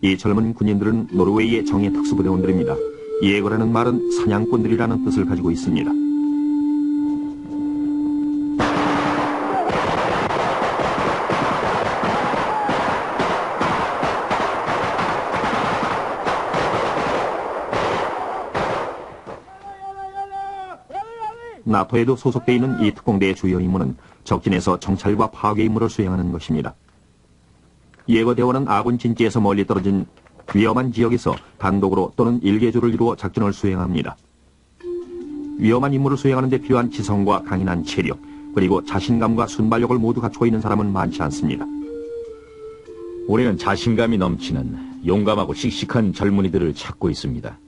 이 젊은 군인들은 노르웨이의 정예 특수부대원들입니다. 예거라는 말은 사냥꾼들이라는 뜻을 가지고 있습니다. 나토에도 소속되어 있는 이 특공대의 주요 임무는 적진에서 정찰과 파괴 임무를 수행하는 것입니다. 예거대원은 아군 진지에서 멀리 떨어진 위험한 지역에서 단독으로 또는 일개조를 이루어 작전을 수행합니다. 위험한 임무를 수행하는 데 필요한 지성과 강인한 체력, 그리고 자신감과 순발력을 모두 갖추고 있는 사람은 많지 않습니다. 우리는 자신감이 넘치는 용감하고 씩씩한 젊은이들을 찾고 있습니다.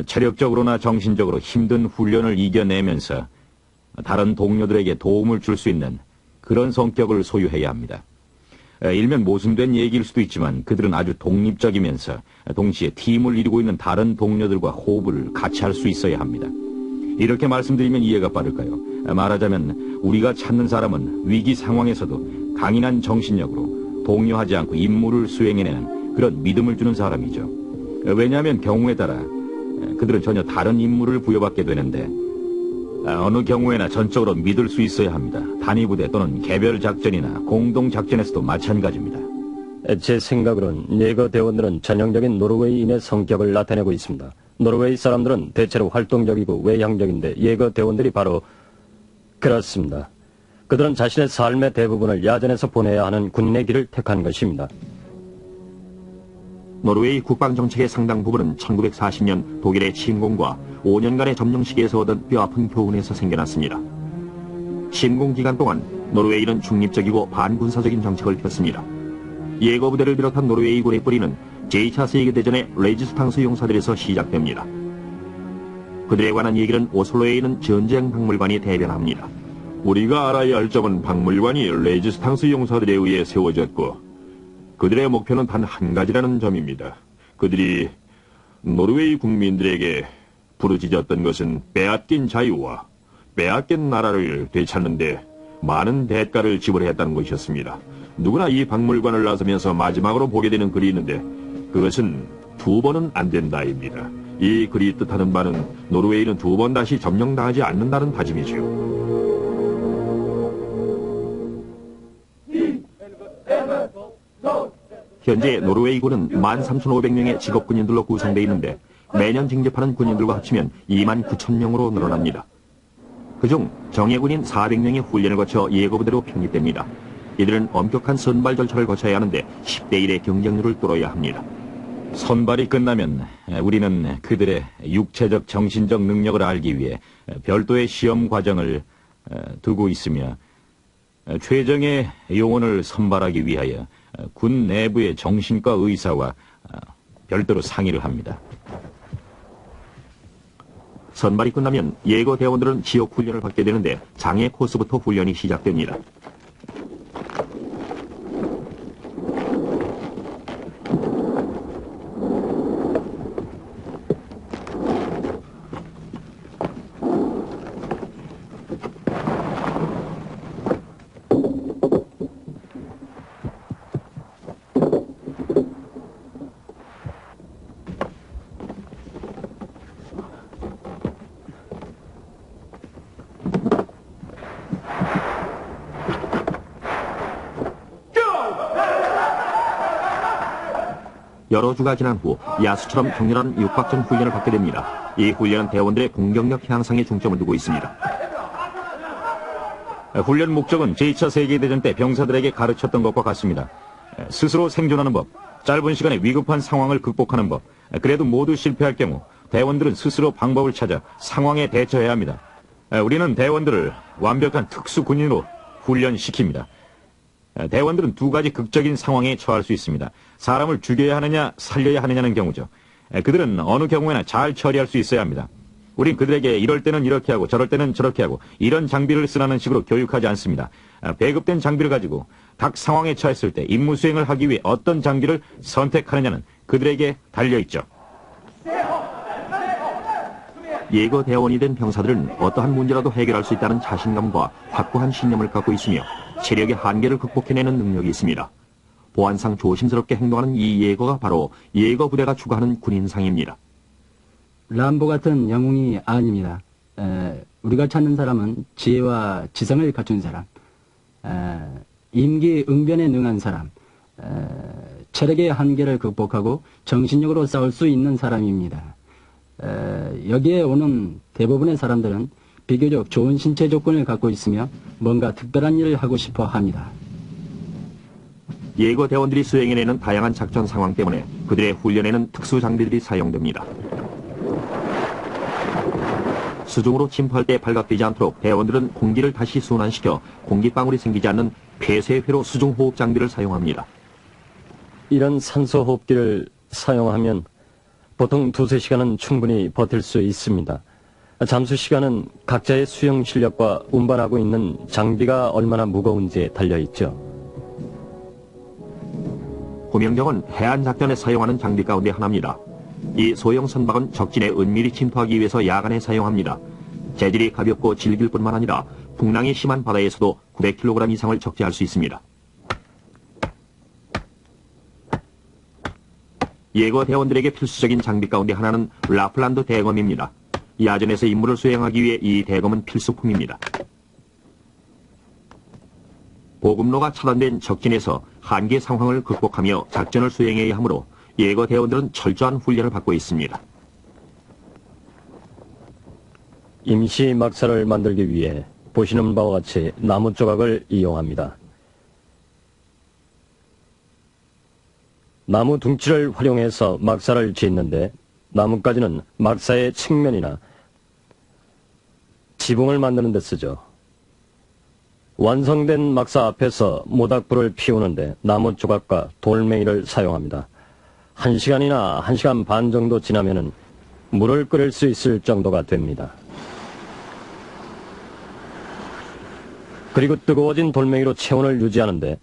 체력적으로나 정신적으로 힘든 훈련을 이겨내면서 다른 동료들에게 도움을 줄 수 있는 그런 성격을 소유해야 합니다. 일면 모순된 얘기일 수도 있지만 그들은 아주 독립적이면서 동시에 팀을 이루고 있는 다른 동료들과 호흡을 같이 할 수 있어야 합니다. 이렇게 말씀드리면 이해가 빠를까요? 말하자면 우리가 찾는 사람은 위기 상황에서도 강인한 정신력으로 동요하지 않고 임무를 수행해내는 그런 믿음을 주는 사람이죠. 왜냐하면 경우에 따라 그들은 전혀 다른 임무를 부여받게 되는데 어느 경우에나 전적으로 믿을 수 있어야 합니다. 단위부대 또는 개별 작전이나 공동 작전에서도 마찬가지입니다. 제 생각으로는 예거 대원들은 전형적인 노르웨이인의 성격을 나타내고 있습니다. 노르웨이 사람들은 대체로 활동적이고 외향적인데 예거 대원들이 바로 그렇습니다. 그들은 자신의 삶의 대부분을 야전에서 보내야 하는 군인의 길을 택한 것입니다. 노르웨이 국방정책의 상당 부분은 1940년 독일의 침공과 5년간의 점령시기에서 얻은 뼈아픈 교훈에서 생겨났습니다. 침공 기간 동안 노르웨이는 중립적이고 반군사적인 정책을 폈습니다. 예거부대를 비롯한 노르웨이군의 뿌리는 제2차 세계대전의 레지스탕스 용사들에서 시작됩니다. 그들에 관한 얘기는 오슬로에 있는 전쟁 박물관이 대변합니다. 우리가 알아야 할 점은 박물관이 레지스탕스 용사들에 의해 세워졌고 그들의 목표는 단 한 가지라는 점입니다. 그들이 노르웨이 국민들에게 부르짖었던 것은 빼앗긴 자유와 빼앗긴 나라를 되찾는데 많은 대가를 지불했다는 것이었습니다. 누구나 이 박물관을 나서면서 마지막으로 보게 되는 글이 있는데 그것은 2번은 안 된다입니다. 이 글이 뜻하는 바는 노르웨이는 2번 다시 점령당하지 않는다는 다짐이지요. 현재 노르웨이군은 13,500명의 직업군인들로 구성되어 있는데 매년 징집하는 군인들과 합치면 29,000명으로 늘어납니다. 그중 정예군인 400명이 훈련을 거쳐 예고부대로 편입됩니다. 이들은 엄격한 선발 절차를 거쳐야 하는데 10대 1의 경쟁률을 뚫어야 합니다. 선발이 끝나면 우리는 그들의 육체적, 정신적 능력을 알기 위해 별도의 시험 과정을 두고 있으며 최정예 요원을 선발하기 위하여 군 내부의 정신과 의사와 별도로 상의를 합니다. 선발이 끝나면 예거 대원들은 지역 훈련을 받게 되는데 장애 코스부터 훈련이 시작됩니다. 여러 주가 지난 후 야수처럼 격렬한 육박전 훈련을 받게 됩니다. 이 훈련은 대원들의 공격력 향상에 중점을 두고 있습니다. 훈련 목적은 제2차 세계대전 때 병사들에게 가르쳤던 것과 같습니다. 스스로 생존하는 법, 짧은 시간에 위급한 상황을 극복하는 법, 그래도 모두 실패할 경우 대원들은 스스로 방법을 찾아 상황에 대처해야 합니다. 우리는 대원들을 완벽한 특수군인으로 훈련시킵니다. 대원들은 2가지 극적인 상황에 처할 수 있습니다. 사람을 죽여야 하느냐 살려야 하느냐는 경우죠. 그들은 어느 경우에나 잘 처리할 수 있어야 합니다. 우린 그들에게 이럴 때는 이렇게 하고 저럴 때는 저렇게 하고 이런 장비를 쓰라는 식으로 교육하지 않습니다. 배급된 장비를 가지고 각 상황에 처했을 때 임무 수행을 하기 위해 어떤 장비를 선택하느냐는 그들에게 달려있죠. 예거 대원이 된 병사들은 어떠한 문제라도 해결할 수 있다는 자신감과 확고한 신념을 갖고 있으며 체력의 한계를 극복해내는 능력이 있습니다. 보안상 조심스럽게 행동하는 이 예거가 바로 예거 부대가 추구하는 군인상입니다. 람보 같은 영웅이 아닙니다. 우리가 찾는 사람은 지혜와 지성을 갖춘 사람, 임기응변에 능한 사람, 체력의 한계를 극복하고 정신력으로 싸울 수 있는 사람입니다. 여기에 오는 대부분의 사람들은 비교적 좋은 신체 조건을 갖고 있으며 뭔가 특별한 일을 하고 싶어 합니다. 예거 대원들이 수행해내는 다양한 작전 상황 때문에 그들의 훈련에는 특수 장비들이 사용됩니다. 수중으로 침투할 때 발각되지 않도록 대원들은 공기를 다시 순환시켜 공기방울이 생기지 않는 폐쇄회로 수중호흡 장비를 사용합니다. 이런 산소호흡기를 사용하면 보통 2~3시간은 충분히 버틸 수 있습니다. 잠수 시간은 각자의 수영 실력과 운반하고 있는 장비가 얼마나 무거운지에 달려있죠. 구명정은 해안작전에 사용하는 장비 가운데 하나입니다. 이 소형 선박은 적진에 은밀히 침투하기 위해서 야간에 사용합니다. 재질이 가볍고 질길 뿐만 아니라 풍랑이 심한 바다에서도 900kg 이상을 적재할 수 있습니다. 예거 대원들에게 필수적인 장비 가운데 하나는 라플란드 대검입니다. 야전에서 임무를 수행하기 위해 이 대검은 필수품입니다. 보급로가 차단된 적진에서 한계 상황을 극복하며 작전을 수행해야 하므로 예거 대원들은 철저한 훈련을 받고 있습니다. 임시 막사를 만들기 위해 보시는 바와 같이 나무 조각을 이용합니다. 나무 둥치를 활용해서 막사를 짓는데 나뭇가지는 막사의 측면이나 지붕을 만드는 데 쓰죠. 완성된 막사 앞에서 모닥불을 피우는데 나무 조각과 돌멩이를 사용합니다. 1시간이나 1시간 반 정도 지나면은 물을 끓일 수 있을 정도가 됩니다. 그리고 뜨거워진 돌멩이로 체온을 유지하는데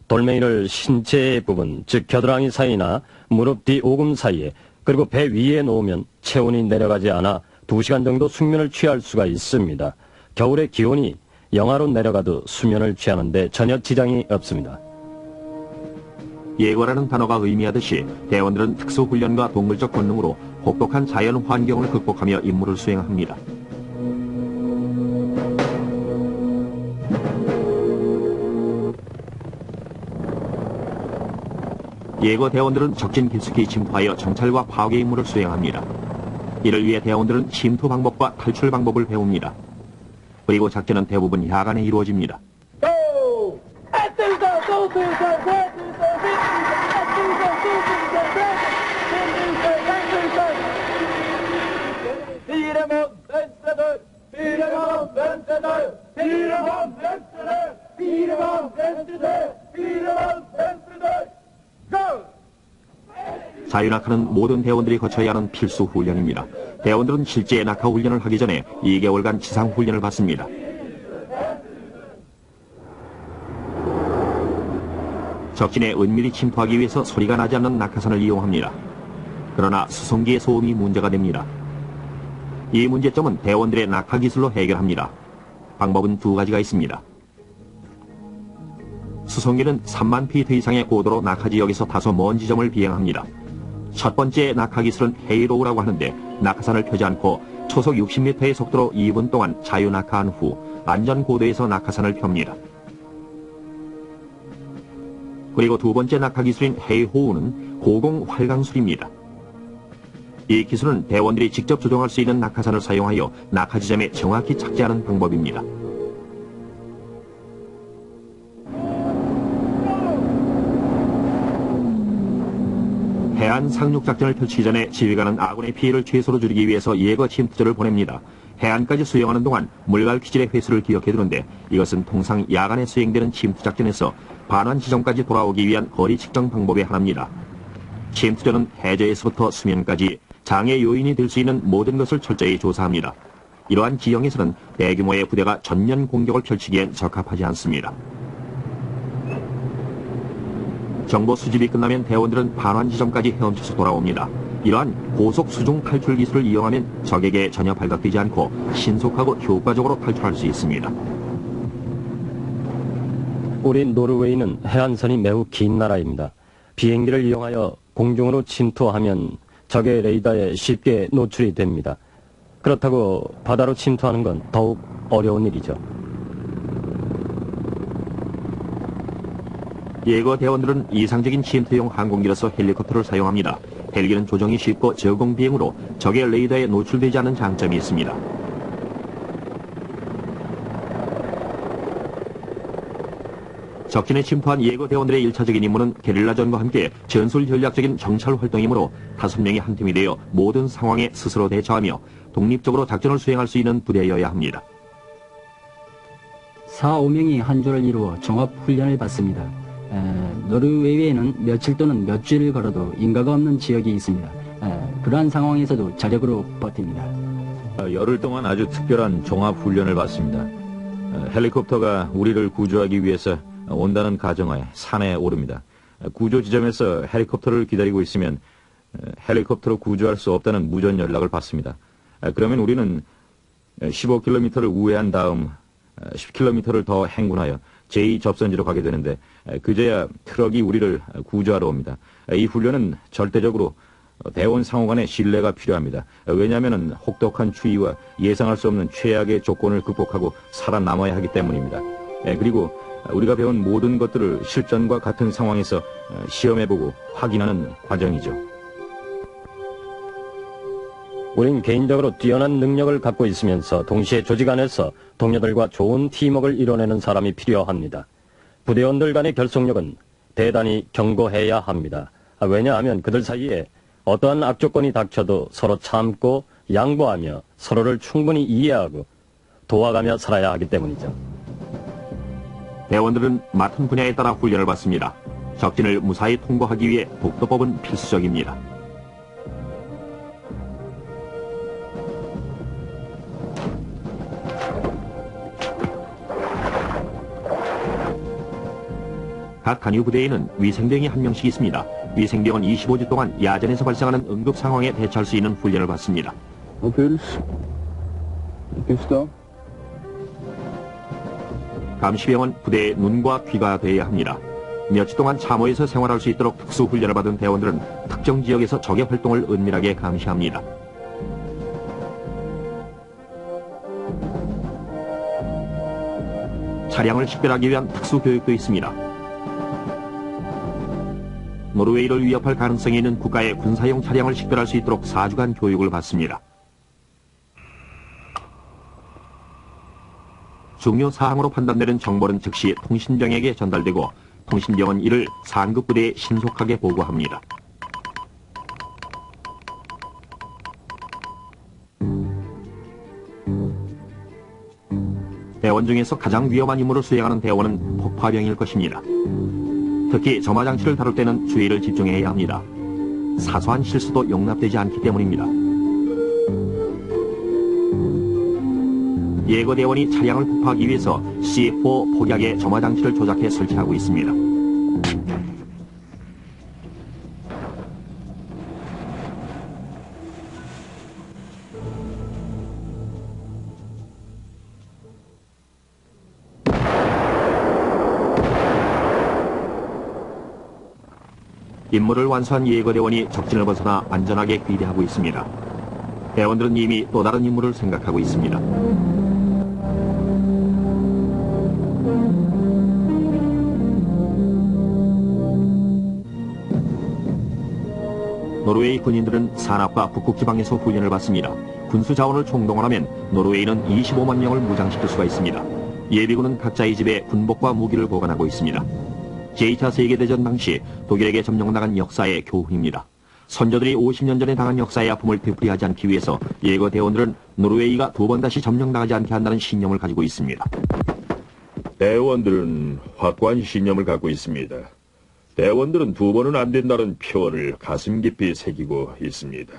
돌멩이를 신체의 부분, 즉 겨드랑이 사이나 무릎 뒤 오금 사이에 그리고 배 위에 놓으면 체온이 내려가지 않아 2시간 정도 숙면을 취할 수가 있습니다. 겨울에 기온이 영하로 내려가도 수면을 취하는데 전혀 지장이 없습니다. 예거라는 단어가 의미하듯이 대원들은 특수훈련과 동물적 본능으로 혹독한 자연 환경을 극복하며 임무를 수행합니다. 예거 대원들은 적진 깊숙이 침투하여 정찰과 파괴 임무를 수행합니다. 이를 위해 대원들은 침투 방법과 탈출 방법을 배웁니다. 그리고 작전은 대부분 야간에 이루어집니다. 자유낙하는 모든 대원들이 거쳐야 하는 필수 훈련입니다. 대원들은 실제 낙하 훈련을 하기 전에 2개월간 지상 훈련을 받습니다. 적진에 은밀히 침투하기 위해서 소리가 나지 않는 낙하산을 이용합니다. 그러나 수송기의 소음이 문제가 됩니다. 이 문제점은 대원들의 낙하 기술로 해결합니다. 방법은 2가지가 있습니다. 수송기는 3만 피트 이상의 고도로 낙하 지역에서 다소 먼 지점을 비행합니다. 첫 번째 낙하 기술은 헤이로우라고 하는데 낙하산을 펴지 않고 초속 60m의 속도로 2분 동안 자유 낙하한 후 안전 고도에서 낙하산을 펴니다. 그리고 2번째 낙하 기술인 헤이호우는 고공 활강술입니다. 이 기술은 대원들이 직접 조종할 수 있는 낙하산을 사용하여 낙하 지점에 정확히 착지하는 방법입니다. 해안 상륙작전을 펼치기 전에 지휘관은 아군의 피해를 최소로 줄이기 위해서 예거 침투조를 보냅니다. 해안까지 수영하는 동안 물갈 기질의 회수를 기억해두는데 이것은 통상 야간에 수행되는 침투작전에서 반환 지점까지 돌아오기 위한 거리 측정 방법의 하나입니다. 침투조는 해저에서부터 수면까지 장애 요인이 될 수 있는 모든 것을 철저히 조사합니다. 이러한 지형에서는 대규모의 부대가 전면 공격을 펼치기엔 적합하지 않습니다. 정보 수집이 끝나면 대원들은 반환 지점까지 헤엄쳐서 돌아옵니다. 이러한 고속 수중 탈출 기술을 이용하면 적에게 전혀 발각되지 않고 신속하고 효과적으로 탈출할 수 있습니다. 우리 노르웨이는 해안선이 매우 긴 나라입니다. 비행기를 이용하여 공중으로 침투하면 적의 레이더에 쉽게 노출이 됩니다. 그렇다고 바다로 침투하는 건 더욱 어려운 일이죠. 예거 대원들은 이상적인 침투용 항공기로서 헬리콥터를 사용합니다. 헬기는 조정이 쉽고 저공 비행으로 적의 레이더에 노출되지 않는 장점이 있습니다. 적진에 침투한 예거 대원들의 1차적인 임무는 게릴라전과 함께 전술 전략적인 정찰 활동이므로 5명이 한 팀이 되어 모든 상황에 스스로 대처하며 독립적으로 작전을 수행할 수 있는 부대여야 합니다. 4, 5명이 한 조를 이루어 종합훈련을 받습니다. 노르웨이에는 며칠 또는 몇 주를 걸어도 인가가 없는 지역이 있습니다. 그러한 상황에서도 자력으로 버팁니다. 열흘 동안 아주 특별한 종합훈련을 받습니다. 헬리콥터가 우리를 구조하기 위해서 온다는 가정하에 산에 오릅니다. 구조 지점에서 헬리콥터를 기다리고 있으면 헬리콥터로 구조할 수 없다는 무전 연락을 받습니다. 그러면 우리는 15km를 우회한 다음 10km를 더 행군하여 제2접선지로 가게 되는데 그제야 트럭이 우리를 구조하러 옵니다. 이 훈련은 절대적으로 대원 상호 간의 신뢰가 필요합니다. 왜냐하면 혹독한 추위와 예상할 수 없는 최악의 조건을 극복하고 살아남아야 하기 때문입니다. 그리고 우리가 배운 모든 것들을 실전과 같은 상황에서 시험해보고 확인하는 과정이죠. 우린 개인적으로 뛰어난 능력을 갖고 있으면서 동시에 조직 안에서 동료들과 좋은 팀워크를 이뤄내는 사람이 필요합니다. 부대원들 간의 결속력은 대단히 견고해야 합니다. 왜냐하면 그들 사이에 어떠한 악조건이 닥쳐도 서로 참고 양보하며 서로를 충분히 이해하고 도와가며 살아야 하기 때문이죠. 대원들은 맡은 분야에 따라 훈련을 받습니다. 적진을 무사히 통과하기 위해 독도법은 필수적입니다. 각 단위 부대에는 위생병이 한 명씩 있습니다. 위생병은 25주 동안 야전에서 발생하는 응급 상황에 대처할 수 있는 훈련을 받습니다. 감시병은 부대의 눈과 귀가 되어야 합니다. 몇 주 동안 참호에서 생활할 수 있도록 특수 훈련을 받은 대원들은 특정 지역에서 적의 활동을 은밀하게 감시합니다. 차량을 식별하기 위한 특수 교육도 있습니다. 노르웨이를 위협할 가능성이 있는 국가의 군사용 차량을 식별할 수 있도록 4주간 교육을 받습니다. 중요 사항으로 판단되는 정보는 즉시 통신병에게 전달되고 통신병은 이를 상급 부대에 신속하게 보고합니다. 대원 중에서 가장 위험한 임무를 수행하는 대원은 폭파병일 것입니다. 특히 점화장치를 다룰 때는 주의를 집중해야 합니다. 사소한 실수도 용납되지 않기 때문입니다. 예거대원이 차량을 폭파하기 위해서 C4 폭약의 점화장치를 조작해 설치하고 있습니다. 임무를 완수한 예거대원이 적진을 벗어나 안전하게 귀대하고 있습니다. 대원들은 이미 또 다른 임무를 생각하고 있습니다. 노르웨이 군인들은 산악과 북극 지방에서 훈련을 받습니다. 군수 자원을 총동원하면 노르웨이는 25만 명을 무장시킬 수가 있습니다. 예비군은 각자의 집에 군복과 무기를 보관하고 있습니다. 제2차 세계대전 당시 독일에게 점령당한 역사의 교훈입니다. 선조들이 50년 전에 당한 역사의 아픔을 되풀이하지 않기 위해서 예거 대원들은 노르웨이가 두 번 다시 점령당하지 않게 한다는 신념을 가지고 있습니다. 대원들은 확고한 신념을 갖고 있습니다. 대원들은 두 번은 안 된다는 표어를 가슴 깊이 새기고 있습니다.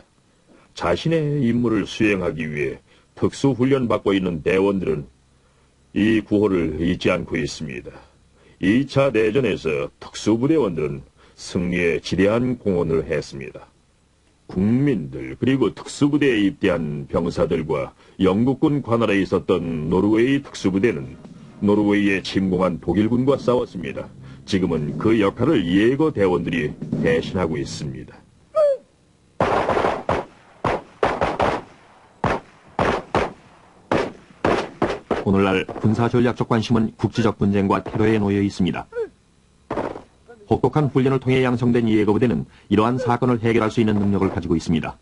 자신의 임무를 수행하기 위해 특수훈련 받고 있는 대원들은 이 구호를 잊지 않고 있습니다. 2차 대전에서 특수부대원들은 승리에 지대한 공헌을 했습니다. 국민들 그리고 특수부대에 입대한 병사들과 영국군 관할에 있었던 노르웨이 특수부대는 노르웨이에 침공한 독일군과 싸웠습니다. 지금은 그 역할을 예거 대원들이 대신하고 있습니다. 오늘날 군사전략적 관심은 국지적 분쟁과 테러에 놓여 있습니다. 혹독한 훈련을 통해 양성된 예거부대는 이러한 사건을 해결할 수 있는 능력을 가지고 있습니다.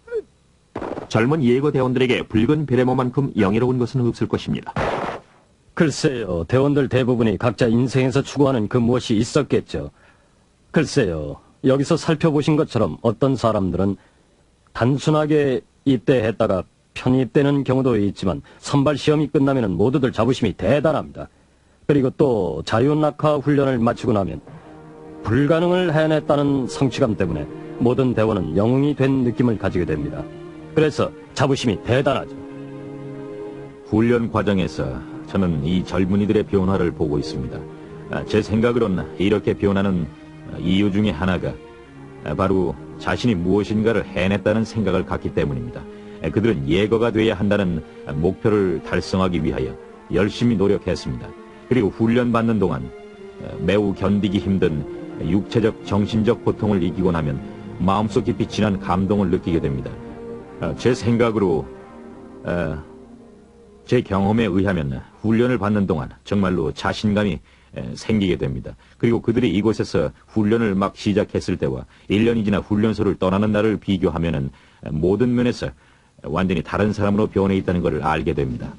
젊은 예거 대원들에게 붉은 베레모만큼 영예로운 것은 없을 것입니다. 글쎄요, 대원들 대부분이 각자 인생에서 추구하는 그 무엇이 있었겠죠. 글쎄요, 여기서 살펴보신 것처럼 어떤 사람들은 단순하게 입대했다가 편입되는 경우도 있지만 선발 시험이 끝나면 모두들 자부심이 대단합니다. 그리고 또 자유낙하 훈련을 마치고 나면 불가능을 해냈다는 성취감 때문에 모든 대원은 영웅이 된 느낌을 가지게 됩니다. 그래서 자부심이 대단하죠. 훈련 과정에서 저는 이 젊은이들의 변화를 보고 있습니다. 제 생각으로는 이렇게 변하는 이유 중에 하나가 바로 자신이 무엇인가를 해냈다는 생각을 갖기 때문입니다. 그들은 예거가 돼야 한다는 목표를 달성하기 위하여 열심히 노력했습니다. 그리고 훈련받는 동안 매우 견디기 힘든 육체적, 정신적 고통을 이기고 나면 마음속 깊이 진한 감동을 느끼게 됩니다. 제 생각으로, 제 경험에 의하면 훈련을 받는 동안 정말로 자신감이 생기게 됩니다. 그리고 그들이 이곳에서 훈련을 막 시작했을 때와 1년이 지나 훈련소를 떠나는 날을 비교하면 모든 면에서 완전히 다른 사람으로 변해 있다는 것을 알게 됩니다.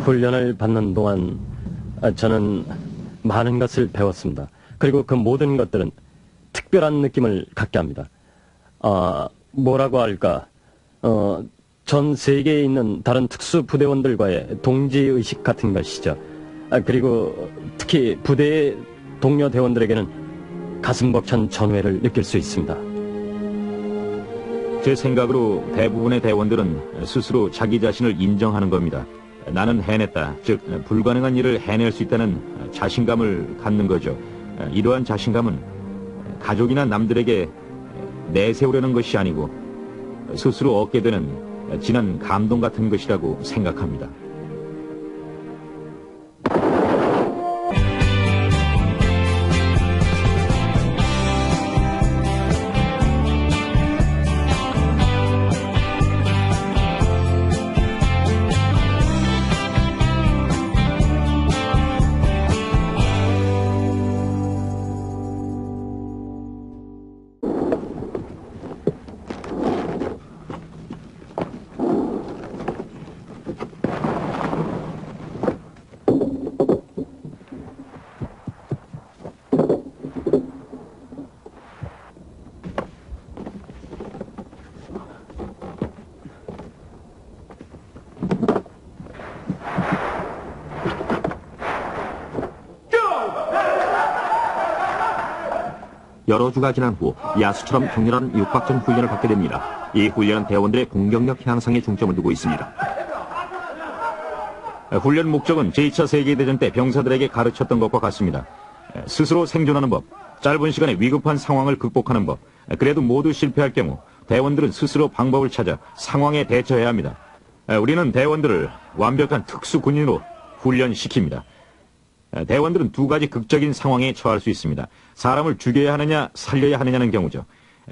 훈련을 받는 동안 저는 많은 것을 배웠습니다. 그리고 그 모든 것들은 특별한 느낌을 갖게 합니다. 뭐라고 할까? 전 세계에 있는 다른 특수 부대원들과의 동지의식 같은 것이죠. 그리고 특히 부대의 동료 대원들에게는 가슴 벅찬 전회를 느낄 수 있습니다. 제 생각으로 대부분의 대원들은 스스로 자기 자신을 인정하는 겁니다. 나는 해냈다, 즉 불가능한 일을 해낼 수 있다는 자신감을 갖는 거죠. 이러한 자신감은 가족이나 남들에게 내세우려는 것이 아니고 스스로 얻게 되는 진한 감동 같은 것이라고 생각합니다. 여러 주가 지난 후 야수처럼 격렬한 육박전 훈련을 받게 됩니다. 이 훈련은 대원들의 공격력 향상에 중점을 두고 있습니다. 훈련 목적은 제2차 세계대전 때 병사들에게 가르쳤던 것과 같습니다. 스스로 생존하는 법, 짧은 시간에 위급한 상황을 극복하는 법, 그래도 모두 실패할 경우 대원들은 스스로 방법을 찾아 상황에 대처해야 합니다. 우리는 대원들을 완벽한 특수 군인으로 훈련시킵니다. 대원들은 두 가지 극적인 상황에 처할 수 있습니다. 사람을 죽여야 하느냐 살려야 하느냐는 경우죠.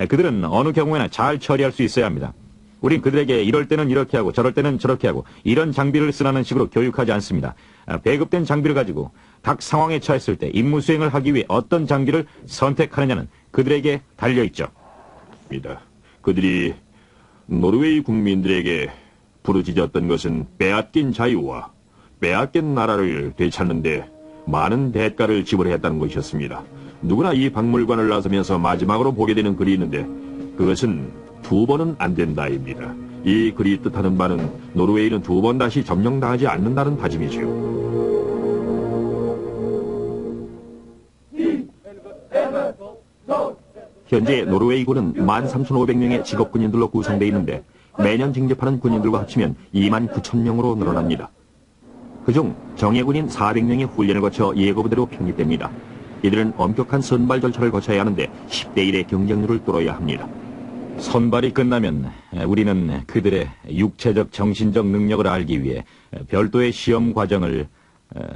그들은 어느 경우에나 잘 처리할 수 있어야 합니다. 우린 그들에게 이럴 때는 이렇게 하고 저럴 때는 저렇게 하고 이런 장비를 쓰라는 식으로 교육하지 않습니다. 배급된 장비를 가지고 각 상황에 처했을 때 임무 수행을 하기 위해 어떤 장비를 선택하느냐는 그들에게 달려있죠. 그들이 노르웨이 국민들에게 부르짖었던 것은 빼앗긴 자유와 빼앗긴 나라를 되찾는데 많은 대가를 지불했다는 것이었습니다. 누구나 이 박물관을 나서면서 마지막으로 보게 되는 글이 있는데 그것은 두 번은 안 된다입니다. 이 글이 뜻하는 바는 노르웨이는 두 번 다시 점령당하지 않는다는 다짐이지요. 현재 노르웨이군은 13,500명의 직업군인들로 구성되어 있는데 매년 징집하는 군인들과 합치면 29,000명으로 늘어납니다. 그중 정예군인 400명의 훈련을 거쳐 예고부대로 편입됩니다. 이들은 엄격한 선발 절차를 거쳐야 하는데 10대 1의 경쟁률을 뚫어야 합니다. 선발이 끝나면 우리는 그들의 육체적, 정신적 능력을 알기 위해 별도의 시험 과정을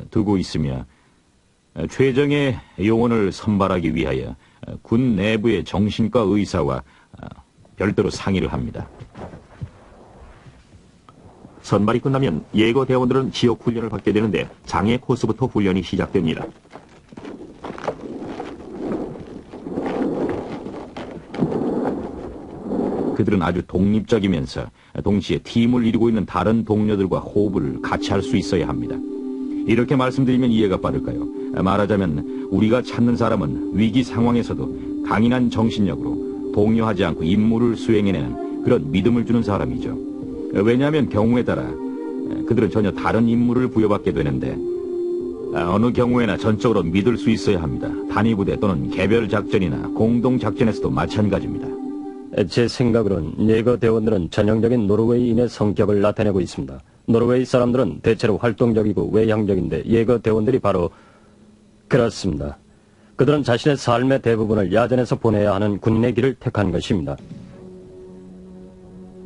두고 있으며 최정의 요원을 선발하기 위하여 군 내부의 정신과 의사와 별도로 상의를 합니다. 선발이 끝나면 예거 대원들은 지역 훈련을 받게 되는데 장애 코스부터 훈련이 시작됩니다. 그들은 아주 독립적이면서 동시에 팀을 이루고 있는 다른 동료들과 호흡을 같이 할 수 있어야 합니다. 이렇게 말씀드리면 이해가 빠를까요? 말하자면 우리가 찾는 사람은 위기 상황에서도 강인한 정신력으로 동요하지 않고 임무를 수행해내는 그런 믿음을 주는 사람이죠. 왜냐하면 경우에 따라 그들은 전혀 다른 임무를 부여받게 되는데 어느 경우에나 전적으로 믿을 수 있어야 합니다. 단위부대 또는 개별 작전이나 공동 작전에서도 마찬가지입니다. 제 생각으론 예거 대원들은 전형적인 노르웨이인의 성격을 나타내고 있습니다. 노르웨이 사람들은 대체로 활동적이고 외향적인데 예거 대원들이 바로 그렇습니다. 그들은 자신의 삶의 대부분을 야전에서 보내야 하는 군인의 길을 택한 것입니다.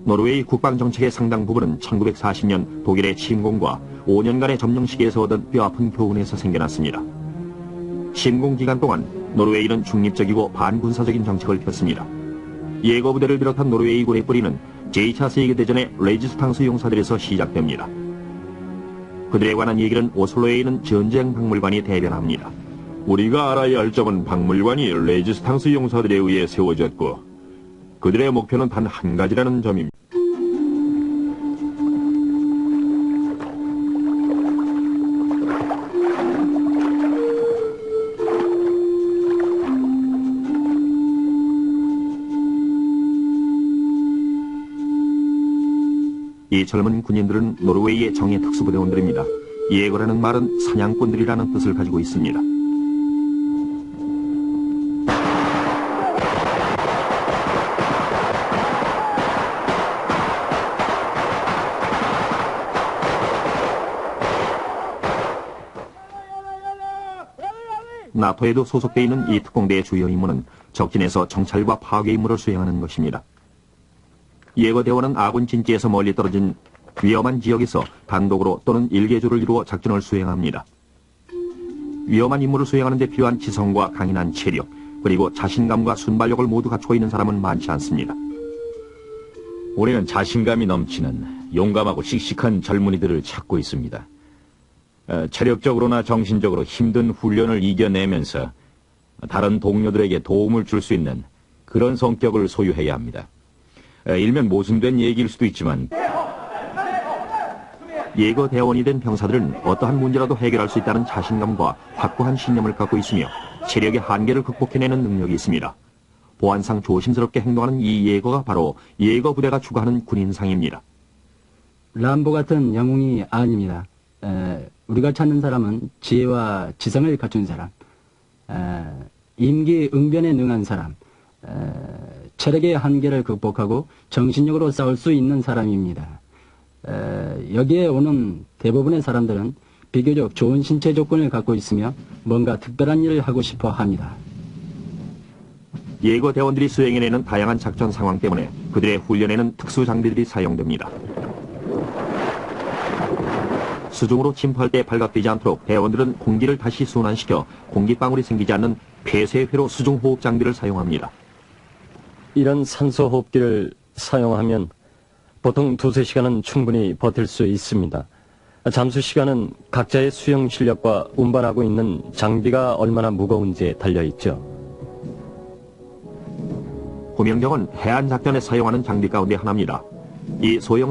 노르웨이 국방정책의 상당 부분은 1940년 독일의 침공과 5년간의 점령시기에서 얻은 뼈아픈 교훈에서 생겨났습니다. 침공 기간 동안 노르웨이는 중립적이고 반군사적인 정책을 폈습니다. 예거부대를 비롯한 노르웨이군의 뿌리는 제2차 세계대전의 레지스탕스 용사들에서 시작됩니다. 그들에 관한 얘기는 오슬로에 있는 전쟁 박물관이 대변합니다. 우리가 알아야 할 점은 박물관이 레지스탕스 용사들에 의해 세워졌고 그들의 목표는 단 한 가지라는 점입니다. 이 젊은 군인들은 노르웨이의 정예 특수부대원들입니다. 예거라는 말은 사냥꾼들이라는 뜻을 가지고 있습니다. 나토에도 소속되어 있는 이 특공대의 주요 임무는 적진에서 정찰과 파괴 임무를 수행하는 것입니다. 예거대원은 아군 진지에서 멀리 떨어진 위험한 지역에서 단독으로 또는 일개조를 이루어 작전을 수행합니다. 위험한 임무를 수행하는 데 필요한 지성과 강인한 체력, 그리고 자신감과 순발력을 모두 갖추고 있는 사람은 많지 않습니다. 우리는 자신감이 넘치는 용감하고 씩씩한 젊은이들을 찾고 있습니다. 체력적으로나 정신적으로 힘든 훈련을 이겨내면서 다른 동료들에게 도움을 줄 수 있는 그런 성격을 소유해야 합니다. 일면 모순된 얘기일 수도 있지만 예거 대원이 된 병사들은 어떠한 문제라도 해결할 수 있다는 자신감과 확고한 신념을 갖고 있으며 체력의 한계를 극복해내는 능력이 있습니다. 보안상 조심스럽게 행동하는 이 예거가 바로 예거 부대가 추구하는 군인상입니다. 람보 같은 영웅이 아닙니다. 우리가 찾는 사람은 지혜와 지성을 갖춘 사람, 임기응변에 능한 사람, 체력의 한계를 극복하고 정신력으로 싸울 수 있는 사람입니다. 여기에 오는 대부분의 사람들은 비교적 좋은 신체 조건을 갖고 있으며 뭔가 특별한 일을 하고 싶어 합니다. 예거 대원들이 수행해내는 다양한 작전 상황 때문에 그들의 훈련에는 특수 장비들이 사용됩니다. 수중으로 침투할 때 발각되지 않도록 대원들은 공기를 다시 순환시켜 공기방울이 생기지 않는 폐쇄회로 수중호흡 장비를 사용합니다. 이런 산소호흡기를 사용하면 보통 2-3시간은 충분히 버틸 수 있습니다. 잠수 시간은 각자의 수영 실력과 운반하고 있는 장비가 얼마나 무거운지에 달려있죠. 구명정은 해안 작전에 사용하는 장비 가운데 하나입니다. 이 소형